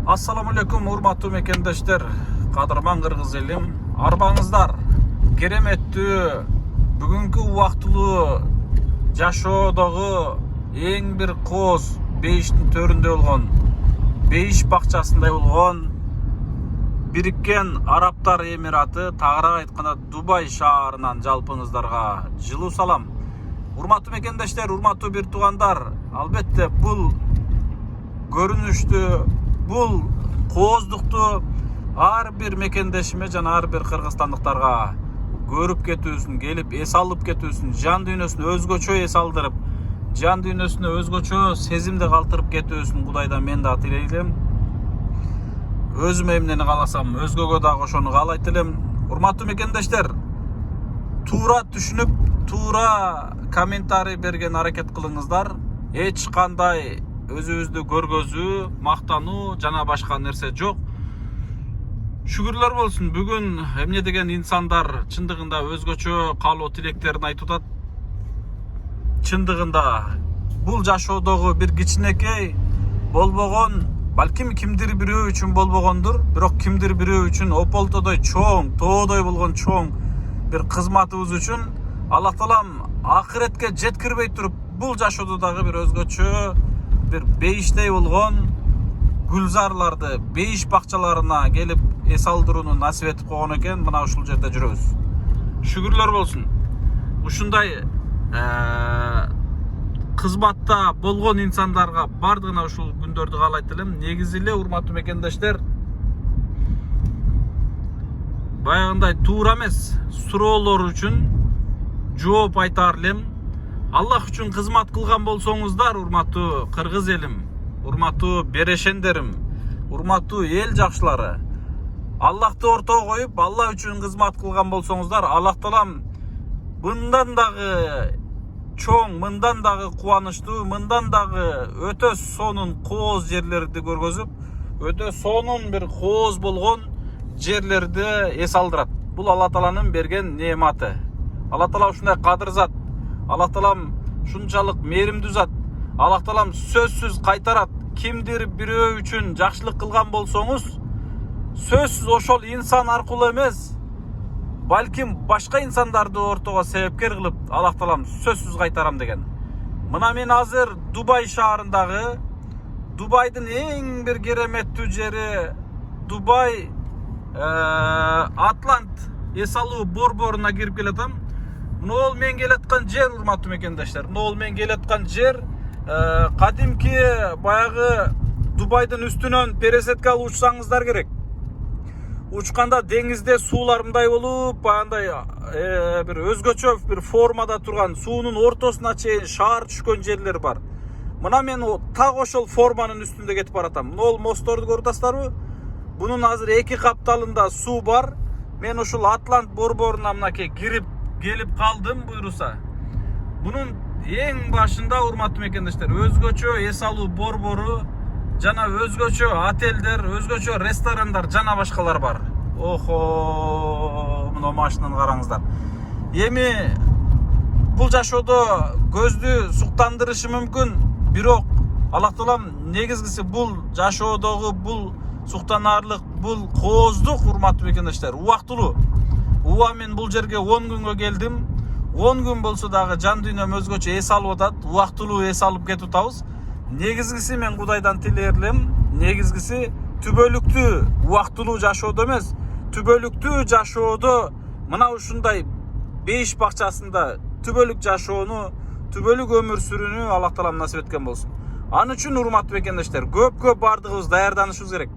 Assalamu alaikum урматтуу мекендештер, кадырман кыргыз элим. Арбаңыздар кереметтүү бүгүнкү убактылуу жашоодогу эң бир кооз бейиштин төрүндө болгон, бейиш бакчасындай болгон Бириккен Арабтар Эмираты, тагыраак айтканда Дубай шаарынан жалпыңыздарга жылуу салам. Урматтуу мекендештер, урматтуу бир туугандар, албетте бул көрүнүштү, бул кооздукту ар бир мекендешиме жана ар бир кыргызстандыктарга көрүп кетүүсүн, келип эс алып кетүүсүн, жан дүйнөсүн өзгөчө эс алдырып, жан дүйнөсүнө өзгөчө сезимди калтырып кетүүсүн Кудайдан мен да тилейлим. Өзүмө эмнени кааласам, өзгөгө дагы ошону каалайт элем. Урматтуу мекендештер, туура түшүнүп, туура комментарий берген аракет кылыңыздар. Эч кандай өзүбүздү көргөзүү, мактануу жана башка нерсе жок. Шүгүрлөр болсун, бүгүн эмне деген инсандар чындыгында өзгөчө каалоо тилектерин айтып атат. Чындыгында бул жашоодогу бир кичинекей болбогон, балким кимдир бирөө үчүн болбогондур, бирок кимдир бирөө үчүн ополтодой чоң, тоодой болгон чоң бир кызматыбыз үчүн Аллах Таалам акыретке жеткирбей туруп, бул жашоодо дагы бир өзгөчө бир бейиштей болгон гүлзарларды, бейиш бакчаларына келип эс алдырууну насип этип койгон экен. Мына ушул жерде жүрөбүз. Шүгүрлөр болсун. Ушундай кызматта болгон инсандарга бардыгына ушул күндөрдү каалайт элем. Негизи эле урматтуу мекендештер, баягындай туура эмес суроолор үчүн жооп айтаар элем. Аллах үчүн кызмат кылган болсоңуздар, урматтуу кыргыз элим, урматтуу берешендерим, урматтуу эл жакшылары, Аллахты ортого коюп, Аллах үчүн кызмат кылган болсоңуздар, Аллах Таалам мындан дагы чоң, мындан дагы кубанычтуу, мындан дагы өтө сонун кооз жерлерди көргөзүп, өтө сонун бир кооз болгон жерлерди эс алдырат. Бул Алла Тааланын берген неаматы. Алла Таала ушундай кадыр зат. Аллах Таалам шунчалык мээримдүү зат. Аллах Таалам сөзсүз кайтарат. Кимдир бирөө үчүн жакшылык кылган болсоңуз, сөзсүз ошол инсан аркылуу эмес, балким башка инсандарды ортого себепкер кылып, Аллах Таалам сөзсүз кайтарам деген. Мына мен азыр Дубай шаарындагы, Дубайдын эң бир кереметтүү жери, Дубай Атлант эс алуу борборуна кирип келатам. Мына мен келаткан жер, урматтуу мекендештер, мына мен келаткан жер кадимки баягы Дубайдын үстүнөн пересетке алып учсаңыздар керек. Учканда деңизде суулар мындай болуп, баягындай бир өзгөчө бир формада турган, суунун ортосуна чейин шаар түшкөн жерлер бар. Мына мен так ошол форманын үстүндө кетип баратам. Мына мостторду көрүп атасыздарбы? Бунун азыр эки капталында суу бар. Мен ушул Атлант борборуна мынакей келип калдым буйруса. Бунун эң башында, урматтуу мекендештер, өзгөчө эс алуу борбору жана өзгөчө отелдер, өзгөчө ресторандар жана башкалар бар. Охо, мына машинаны караңыздар. Эми бул жашоодо көздү суктандырышы мүмкүн, бирок Аллах Таалам негизгиси бул жашоодогу бул суктанаарлык, бул кооздук, урматтуу мекендештер, убактылуу. Мен бул жерге 10 күнгө келдим. 10 күн болсо дагы жан дүйнөм өзгөчө эс алып атат, убактылуу эс алып кетип атабыз. Негизгиси мен Кудайдан тилерлим, негизгиси түбөлүктүү убактылуу жашоодо эмес, түбөлүктүү жашоодо мына ушундай бейиш бакчасында түбөлүк жашоону, түбөлүк өмүр сүрүүнү Аллах Таалам насип эткен болсун. Аны үчүн, урматтуу мекендештер, көп бардыгыбыз даярданышыбыз керек.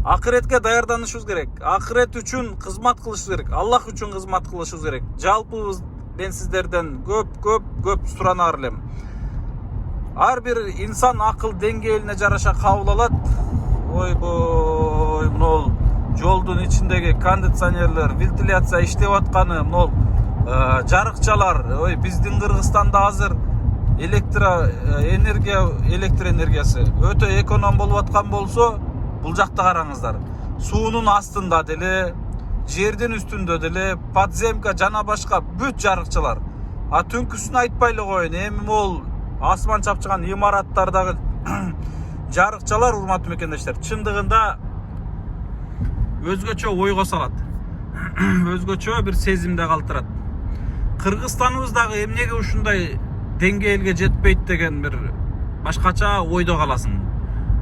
Акыретке даярданышыбыз керек. Акырет үчүн кызмат кылышыбыз керек. Аллах үчүн кызмат кылышыбыз керек. Жалпыбыз мен сиздерден көп суранаар элем. Ар бир инсан акыл деңгээлине жараша кабыл алат. Ойбой, мына жолдун ичиндеги кондиционерлер, вентиляция иштеп атканы, мына жарыкчалар, биздин Кыргызстанда азыр электр энергиясы өтө эконом болуп аткан болсо, бул жакта караңыздар. Суунун астында деле, жердин үстүндө деле, подземка жана башка бүт жарыкчалар. Түнкүсүн айтпай эле коеюн, эми могул асман чапчыган имараттардагы жарыкчалар урматтуу мекендештер чындыгында өзгөчө ойго салат. Өзгөчө бир сезимде калтырат. Кыргызстаныбыздагы эмнеге ушундай деңгээлге жетпейт деген бир башкача ойдо каласың.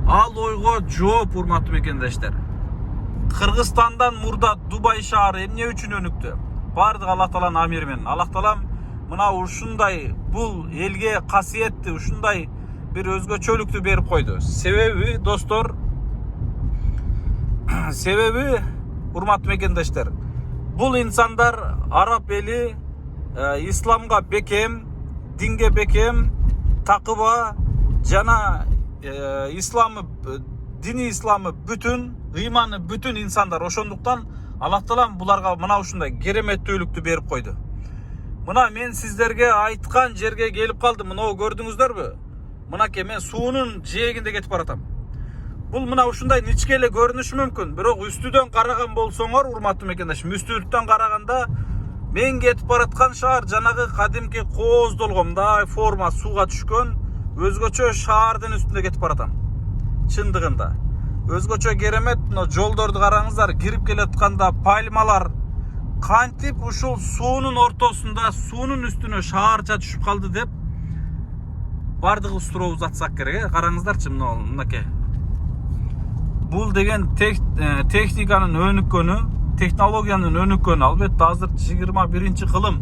Ал ойго жооп урматтуу мекендештер. Кыргызстандан мурда Дубай шаары эмне үчүн өнүктү? Бардык Аллах Тааланын амири менен. Аллах Таалам мына ушундай бул элге касиетти, ушундай бир өзгөчөлүктү берип койду. Себеби достор, себеби урматтуу мекендештер, бул инсандар араб эли исламга бекем, динге бекем, такыба жана исламы, дини исламы бүтүн, ыйманы бүтүн инсандар. Ошондуктан Аллах Таалам буларга мына ушундай кереметтүүлүктү берип койду. Мына мен сиздерге айткан жерге келип калдым. Мына көрдүңүздөрбү? Мынакей мен суунун жээгинде кетип баратам. Бул мына ушундай ничке эле көрүнүшү мүмкүн, бирок үстүдөн караган болсоңор, урматтуу мекендешим, үстүдөн караганда мен кетип бараткан шаар жанагы кадимки кооздолгон, мындай форма сууга түшкөн өзгөчө шаардын үстүндө кетип баратам. Чындыгында өзгөчө керемет. Мына жолдорду караңыздар, кирип келатканда пальмалар кантип ушул суунун ортосунда, суунун үстүнө шаарча түшүп калды деп бардыгы сурообуз атсак керек. Караңыздарчы, мынакей. Бул деген техниканын өнүккөнү, технологиянын өнүккөнү. Албетте азыр 21-кылым.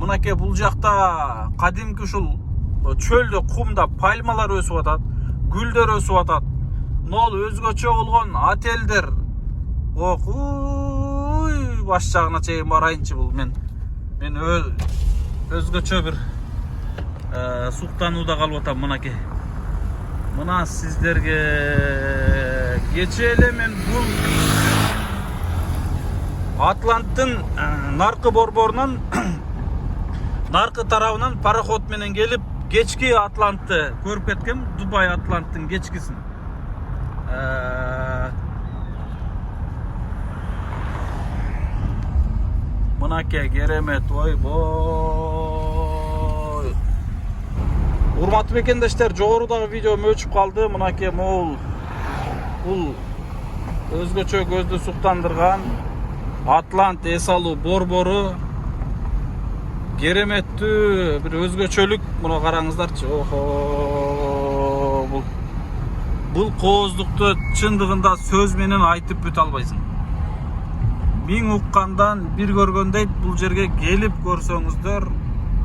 Мынакей бул жакта кадимки ушул чөлдө, кумда пальмалар өсүп атат, гүлдөр өсүп атат. Нол өзгөчө болгон отелдер. Окуй, баш жагына чейин барайынчы. Бул мен өзгөчө бир суктанууда калып атам. Мынакей. Мына сиздерге кече эле мен бул Атланттын наркы борборунан, наркы тарабынан пароход менен келип, кечки Атлантты көрүп кеткем. Дубай Атланттын кечкисин. Мынакей керемет, ойбой. Урматтуу мекендештер, жогорудагы видеом өчүп калды. Мынакей бул өзгөчө көздү суктандырган Атлант эс алуу борбору. Кереметтүү бир өзгөчөлүк. Муну караңыздарчы. Охо, бул кооздукту чындыгында сөз менен айтып бүтө албайсың. Миң уккандан бир көргөндөй, бул жерге келип көрсөңүздөр,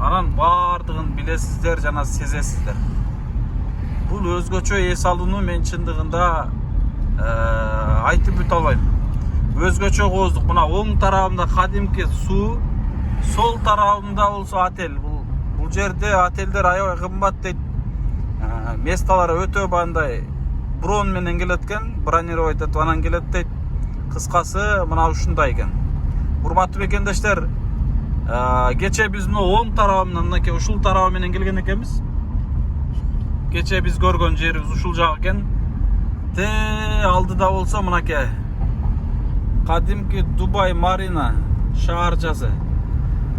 анан бардыгын билесиздер жана сезесиздер. Бул өзгөчө эс алууну мен чындыгында айтып бүтө албайм. Өзгөчө кооздук. Мына оң тарабымда кадимки суу, сол тарабымда болсо отель. Бул жерде отелдер аябай кымбат дейт. Месталары өтө бандай брон менен келет экен, бронировать этип анан келет дейт. Кыскасы мына ушундай экен. Урматтуу мекендештер, кече биз оң тарабынан, мынакей ушул тарабы менен келген экенбиз. Кече биз көргөн жерибиз ушул жак экен. Алдыда болсо мынакей кадимки Дубай Марина шаарчасы.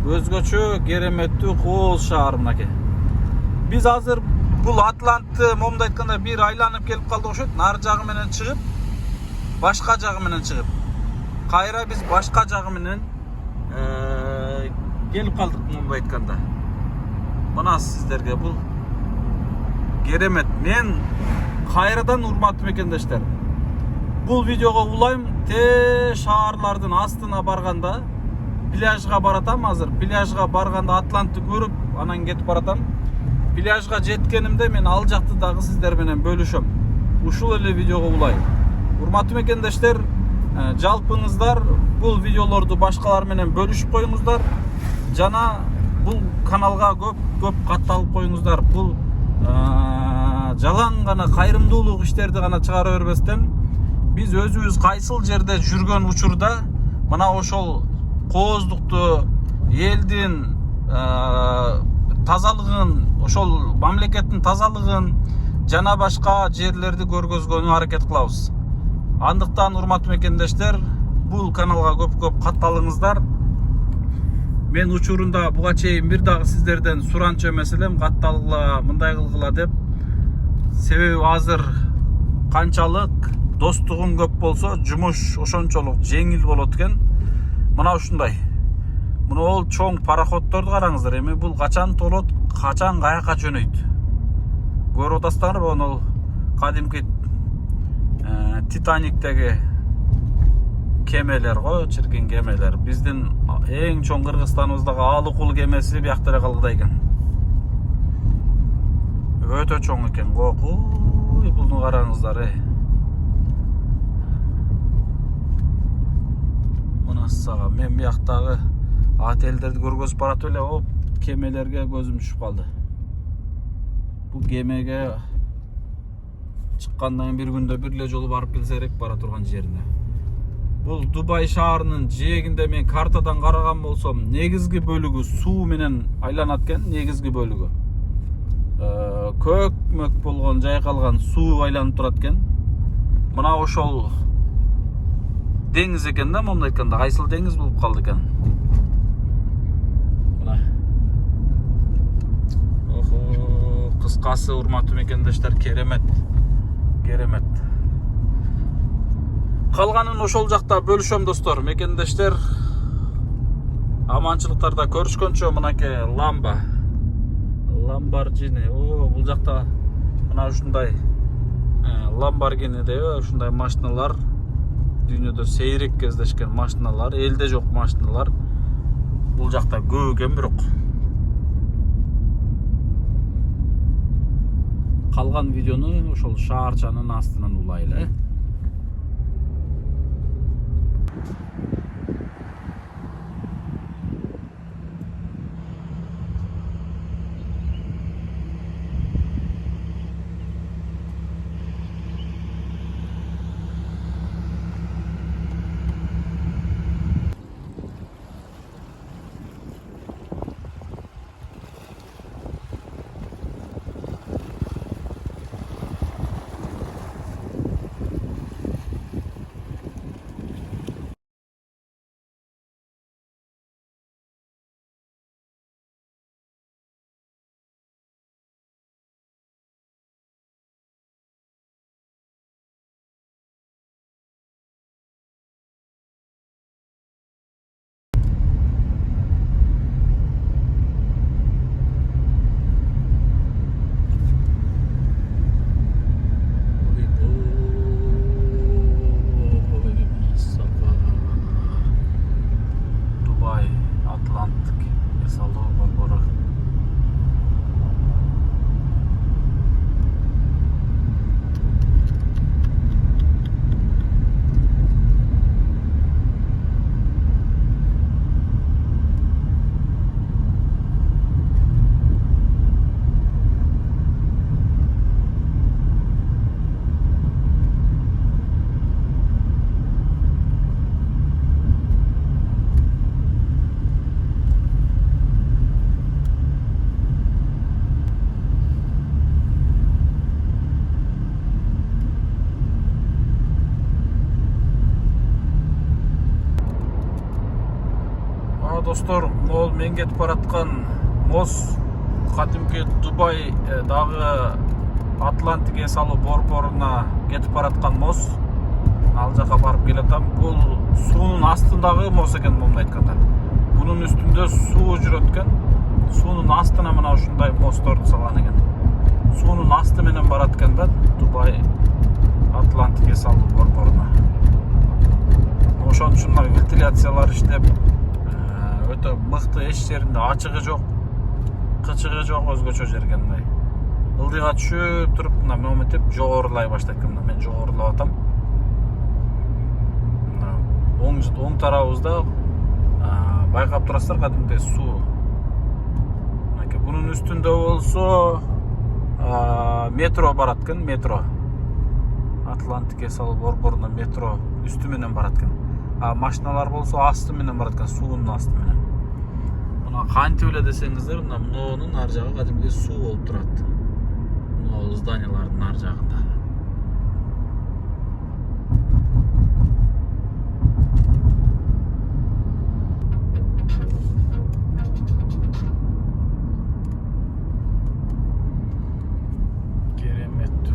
Өзгөчө кереметтүү кооз шаар мынакей. Биз азыр бул Атлантты момундай айтканда бир айланып келип калдык окшойт. Нар жагы менен чыгып, башка жагы менен чыгып. Кайра биз башка жагы менен келип калдык момундай айтканда. Мына сиздерге бул керемет. Мен кайрадан урматтуу мекендештер, бул видеого улайм. Шаарлардын астына барганда пляжга баратам. Азыр пляжга барганда Атлантты көрүп, анан кетип баратам. Пляжга жеткенимде мен ал жакты дагы сиздер менен бөлүшөм. Ушул эле видеого улайм. Урматтуу мекендештер, жалпыңыздар бул видеолорду башкалар менен бөлүшүп коюңуздар. Жана бул каналга көп катталып коюңуздар. Бул жалаң гана кайрымдуулук иштерди гана чыгара бербестен, биз өзүбүз кайсыл жерде жүргөн учурда мына ошол кооздукту, элдин тазалыгын, ошол мамлекеттин тазалыгын жана башка жерлерди көргөзгөнгө аракет кылабыз. Андыктан урматтуу мекендештер, бул каналга көп катталыңыздар. Мен учурунда буга чейин бир дагы сиздерден суранчу эмес элем, катталгыла, мындай кылгыла деп. Себеби азыр канчалык достугуң көп болсо жумуш ошончолук жеңил болот экен. Мына ушундай. Мына чоң пароходдорду караңыздар. Эми бул качан толот, качан каяка жөнөйт. Көрүп атасыздарбы? Ол кадимки Титаниктеги кемелер го, чиркен кемелер. Биздин эң чоң Кыргызстаныбыздагы Алыкул кемеси биякта эле калгыда экен. Өтө чоң экен. Ой, булну караңыздар, Мына сага мен бияктагы отелдерди көргөзүп баратып эле, кемелерге көзүм түшүп калды. Бул кемеге чыккандан бир күндө бир эле жолу барып келсе керек бара турган жерине. Бул Дубай шаарынын жээгинде мен картадан караган болсом, негизги бөлүгү суу менен айланат экен, негизги бөлүгү. Көк-мөк болгон жайкалган суу айланып турат экен. Мына ошол деңиз экен да, момундай айтканда, кайсыл деңиз болуп калды экен. Мына. Кыскасы, урматтуу мекендештер, керемет. Керемет. Калганын ошол жакта бөлүшөм достор, мекендештер. Аманчылыктарда көрүшкөнчө, мынакей Lamborghini. Бул жакта мына ушундай Lamborghini деп ушундай машиналар дүйнөдө сейрек кездешкен машиналар, элде жок машиналар бул жакта көп экен, бирок калган видеону ошол шаарчанын астынан улайлы. Достор, ол мен кетип бараткан мост кадимки Дубай дагы Атлантик эс алуу борборуна кетип бараткан мост. Ал жака барып келатам. Бул суунун астындагы мост экен, момун айтканда. Бунун үстүндө суу жүрөт экен. Суунун астына мына ушундай мостторду салган экен. Суунун асты менен барат экен да Дубай Атлантик эс алуу борборуна. Ошон үчүн мына вентиляциялар иштеп, өтө мыкты, эч жеринде ачыгы жок, кычыгы жок, өзгөчө жерге мындай. Ылдыйга түшүп туруп, мына моментип жогорулай баштайт экен. Мен жогорулап атам. Оң тарабыбызда байкап турасыздар, кадимдей суу. Бунун үстүндө болсо метро барат экен, метро. Атлантик эс алуу борборуна метро үстү менен барат экен. Машиналар болсо асты менен барат экен, суунун асты менен. Мына кантип эле десеңиздер, мына мунун ар жагы кадимдей суу болуп турат. Мына зданиялардын ар жагында. Керемет.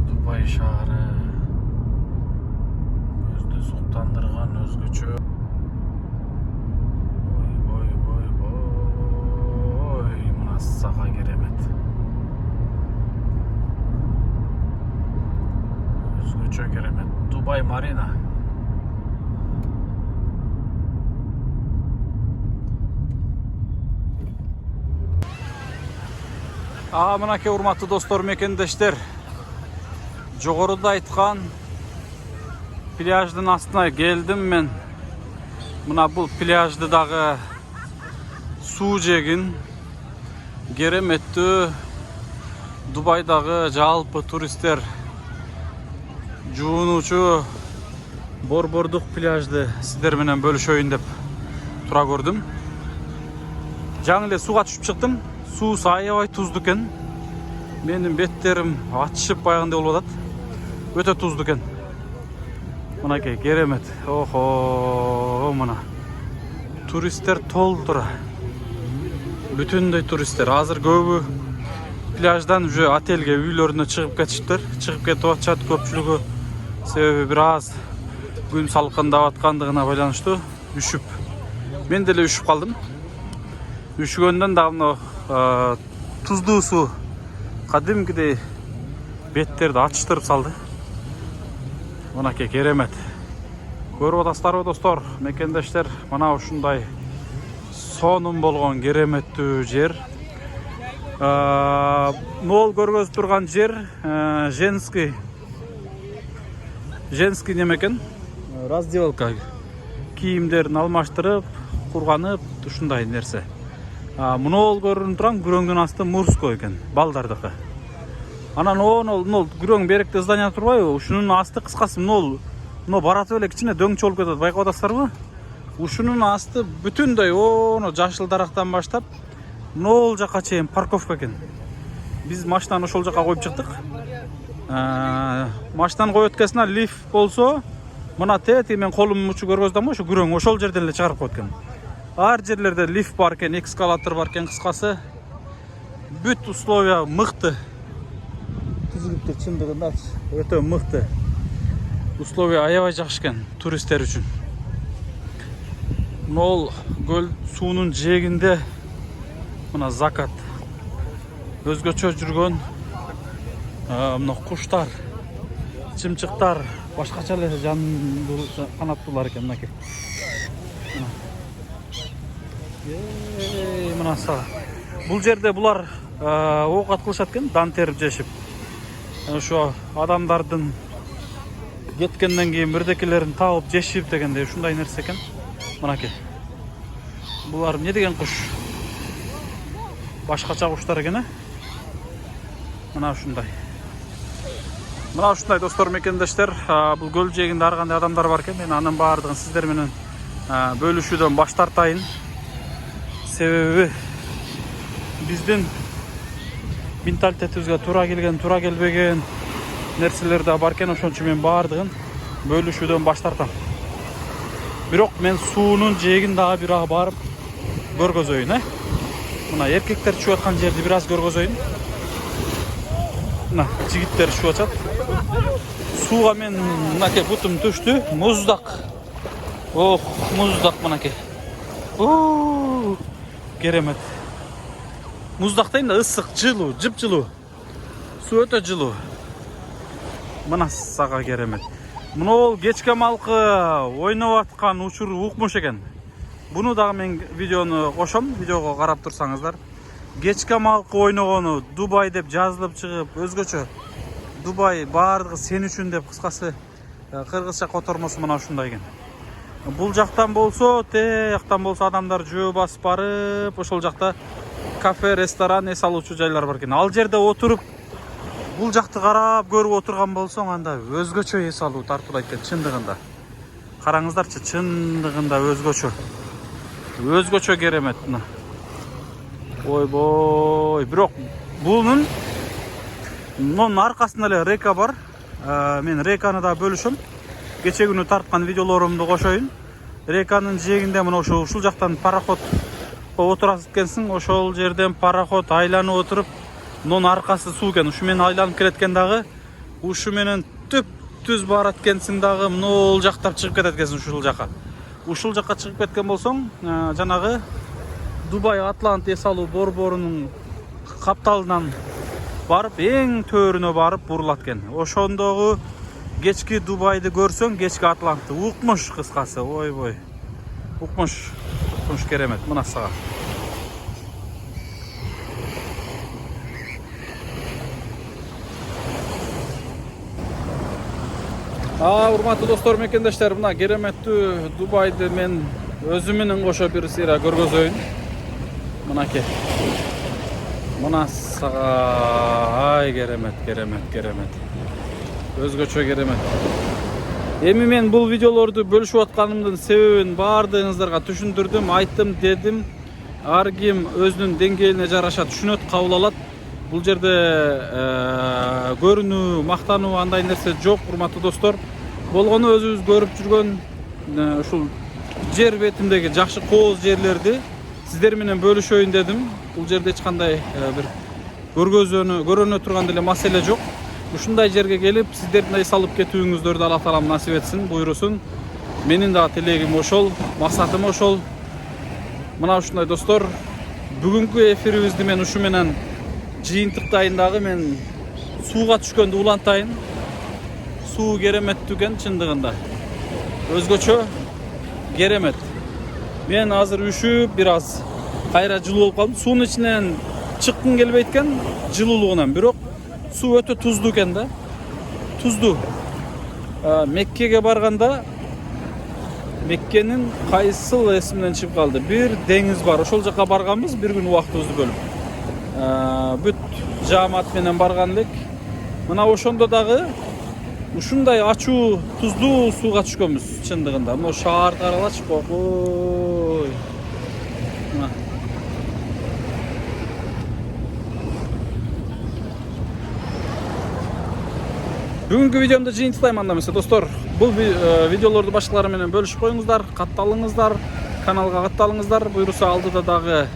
керемет. Дубай Марина. Мынакей урматтуу достор, мекендештер. Жогоруда айткан пляждын астына келдим мен. Мына бул пляжды дагы суу жегин. Кереметтүү. Дубайдагы жалпы туристтер жуунуучу борбордук пляжды сиздер менен бөлүшөйүн деп тура көрдүм. Жаңы эле сууга түшүп чыктым. Суу аябай туздуу экен. Менин беттерим ачышып баягындай болуп атат. Өтө туздуу экен. Мынакей керемет. Охо, мына туристтер толтура. Бүтүндөй туристтер. Азыр көбү пляждан уже отельге, үйлөрүнө чыгып кетиштер. Чыгып кетип атышат көпчүлүгү. Себеби бир аз күн салкындап аткандыгына байланыштуу үшүп. Мен деле үшүп калдым. Үшүгөндөн дагы туздуу суу кадимкидей беттерди ачыштырып салды. Мынакей керемет. Көрүп атасыздарбы достор, мекендештер, мына ушундай сонун болгон кереметтүү жер. Мол көргөзүп турган жер женский неме экен. Раздевалка. Кийимдерин алмаштырып, курганып, ушундай нерсе. Мунол көрүнүп турган күрөңдүн асты мурской экен, балдардыкы. Анан нол күрөң беректе здания турбайбы? Ушунун асты кыскасы нол баратып эле кичине дөңчө болуп кетет, байкап атасыздарбы? Ушунун асты бүтүндөй жашыл дарактан баштап нол жака чейин парковка экен. Биз машинаны ошол жака коюп чыктык. Машинаны коюп өткөсүнө лифт болсо, мына тети мен колум учу көргөздөм, ошо күрөң ошол жерден эле чыгарып коет экен. Ар жерлерде лифт бар экен, эскалатор бар экен, кыскасы бүт условия мыкты. Түзүлүптүр чындыгында өтө мыкты. Условия аябай жакшы экен туристтер үчүн. Нол көл суунун жээгинде мына закат. Өзгөчө жүргөн мына куштар, чымчыктар, башкача эле канаттуулар экен мынакей. Мына сага. Бул жерде булар оокат кылышат экен, дан терип жешип. Ошо адамдардын кеткенден кийин бирдекелерин табып жешип дегендей ушундай нерсе экен. Мынакей. Булар эмне деген куш? Башкача куштар экен, Мына ушундай. Мына ушундай достор, мекендештер, бул көл жээгинде ар кандай адамдар бар экен. Мен анын баардыгын сиздер менен бөлүшүүдөн баш тартайын. Себеби биздин менталитетибизге туура келген, туура келбеген нерселер да бар экен. Ошон үчүн мен баардыгын бөлүшүүдөн баш тартам. Бирок мен суунун жээгин дагы бир барып көргөзөйүн, Мына эркектер чуп аткан жерди бир аз көргөзөйүн. Мына жигиттер чуп атат. Сууга мен мынакей бутум түштү, муздак. Ох, муздак мынакей. Керемет. Муздак дейм да, ысык, жылуу, жыпжылуу. Суу өтө жылуу. Мына сага керемет. Мына кечке малкы ойноп аткан учур укмуш экен. Буну дагы мен видеону кошом, видеого карап турсаңыздар. Кечке малкы ойногону Дубай деп жазылып чыгып, өзгөчө Дубай баардыгы сен үчүн деп, кыскасы кыргызча котормосу мына ушундай экен. Бул жактан болсо, жактан болсо адамдар жөө басып барып, ошол жакта кафе, ресторан, эс алуучу жайлар бар экен. Ал жерде отуруп бул жакты карап көрүп отурган болсоң, анда өзгөчө эс алуу тартуулайт экен чындыгында. Караңыздарчы, чындыгында өзгөчө. Өзгөчө керемет мына. Ойбой, бирок бунун аркасында эле река бар. Мен реканы да бөлүшөм. Кече күнү тарткан видеолорумду кошоюн. Реканын жээгинде мына ушул жактан пароход отурасыз экенсиң, ошол жерден пароход айланып отуруп, мунун аркасы суу экен. Ушу менен айланып келеткен дагы, ушу менен түз барат экенсиң дагы, мынол жактап чыгып кетет экенсиң ушул жака. Ушул жака чыгып кеткен болсоң, жанагы Дубай Атлант эс алуу борборунун капталынан барып, эң төрүнө барып бурулат экен. Ошондогу Geçki Dubai'de görsen geçki Atlant'ı. Ukmuş kıskası. Oy boy. Ukmuş. Ukmuş keremet. Mına sağa. Urmatlı dostlar, mekendaşlar, mına keremetli Dubai'de men özümünün koşa bir sira görgözöйүн. Mına ke. Mına sağa. Ay keremet. Özgöçө keremet. Эми мен бул видеолорду бөлүшүп атканымдын себебин баардыгыңыздарга түшүндүрдүм, айттым, дедим. Ар ким өзүнүн деңгээлине жараша түшүнөт, кабыл алат. Бул жерде көрүнүү, мактануу андай нерсе жок, урматтуу достор. Болгону өзүбүз көрүп жүргөн ушул жер бетиндеги жакшы кооз жерлерди сиздер менен бөлүшөйүн дедим. Бул жерде эч кандай бир көрөнө турган деле маселе жок. Ушундай жерге келип сиздердин салып кетүүңүздөрдү Алла Таалам насип этсин, буйрусун. Менин да тилегим ошол, максатым ошол. Мына ушундай достор, бүгүнкү эфирибизди мен ушу менен жыйынтыктайын дагы. Мен сууга түшкөндү улантайын. Суу кереметтүү экен чындыгында. Өзгөчө керемет. Мен азыр үшүп, бир аз кайра жылуу болуп калдым. Суунун ичинен чыккым келбейт экен жылуулугунан, бирок суу өтө туздуу экен да. Туздуу. Меккеге барганда Меккенин кайсыл эсимден чыгып калды. Бир деңиз бар. Ошол жака барганбыз, бир күн убактыбызды бөлүп. Бүт жаамат менен барган элек. Мына ошондо дагы ушундай ачуу, туздуу сууга түшкөнбүз чындыгында. Могу шаарды каралачы, ой. Бүгүнкү видеомду жыйынтыктайм анда эмесе достор. Бул видеолорду башкалар менен бөлүшүп коюңуздар, катталыңыздар, каналга катталыңыздар. Буйруса алдыда дагы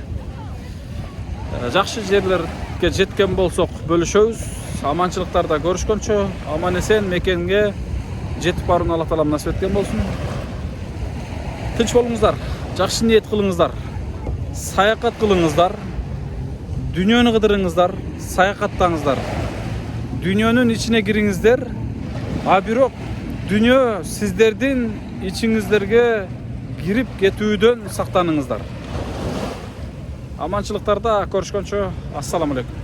жакшы жерлерге жеткен болсок бөлүшөбүз. Аманчылыктарда көрүшкөнчө, аман эсен мекенге жетип барууну Алла Таалам насип эткен болсун. Тынч болуңуздар, жакшы ниет кылыңыздар, саякат кылыңыздар, дүйнөнү кыдырыңыздар, саякаттаңыздар. Дүйнөнүн ичине кириңиздер, а бирок дүйнө сиздердин ичиңиздерге кирип кетүүдөн сактаныңыздар. Аманчылыктарда көрүшкөнчө, ассаламу алейкум.